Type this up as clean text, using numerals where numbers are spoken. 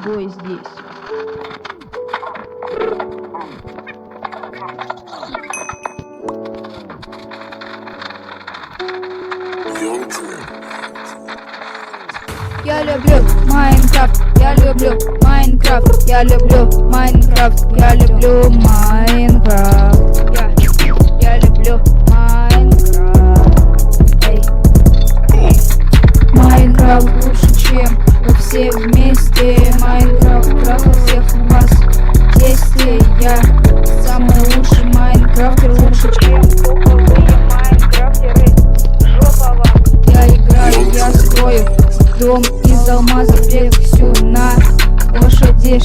тобой здесь. Я люблю Майнкрафт, я люблю Майнкрафт, я люблю Майнкрафт, я люблю Майнкрафт, я люблю Майнкрафт. Эй. Майнкрафт лучше, чем вы все вместе. Майнкрафт просто всех вас есть. Я самый лучший майнкрафтер, лучше, чем топовые майнкрафтеры. Жопа вам. Я играю, я строю дом из алмазов, всю на лошадей.